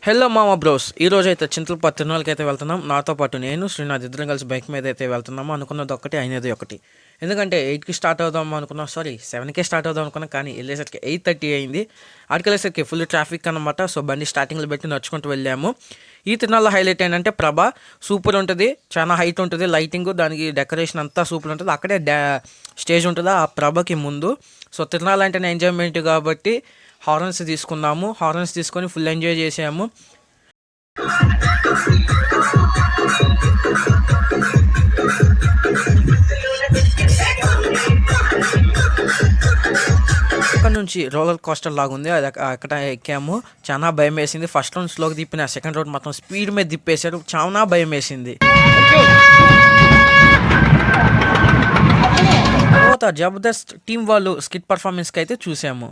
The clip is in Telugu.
హలో మామ బ్రోస్, ఈరోజు అయితే చింతలపట్టు తిరునాళ్ళకి అయితే వెళ్తున్నాం. నాతో పాటు నేను శ్రీనాథ్ ఇద్దరం కలిసి బైక్ మీద అయితే వెళ్తున్నాము. అనుకున్నది ఒకటి, అయినది ఒకటి. ఎందుకంటే 8కి స్టార్ట్ అవుదాం అనుకున్నాం, సారీ 7కే స్టార్ట్ అవుదాం అనుకున్నాం, కానీ వెళ్ళేసరికి 8:30 అయింది. అక్కడికి వెళ్ళేసరికి ఫుల్ ట్రాఫిక్ అనమాట. సో బండి స్టార్టింగ్లో పెట్టి నడుచుకుంటూ వెళ్ళాము. ఈ తిరునాళ్ళ హైలైట్ ఏంటంటే ప్రభ సూపర్ ఉంటుంది, చాలా హైట్ ఉంటుంది, లైటింగ్ దానికి డెకరేషన్ అంతా సూపర్ ఉంటుంది. అక్కడే స్టేజ్ ఉంటుంది ఆ ప్రభకి ముందు. సో తిరునాళ్ళ అంటేనే ఎంజాయ్మెంట్ కాబట్టి హార్న్స్ తీసుకున్నాము. హార్న్స్ తీసుకొని ఫుల్ ఎంజాయ్ చేసాము. అక్కడ నుంచి రోలర్ కోస్టర్ లాగా ఉంది, అది అక్కడ ఎక్కాము. చాలా భయం వేసింది. ఫస్ట్ రౌండ్ స్లోగా తిప్పిన, సెకండ్ రౌండ్ మాత్రం స్పీడ్ మీద తిప్పేశారు. చాలా భయం వేసింది. తర్వాత జబర్దస్త్ టీం వాళ్ళు స్కిట్ పర్ఫార్మెన్స్కి అయితే చూసాము.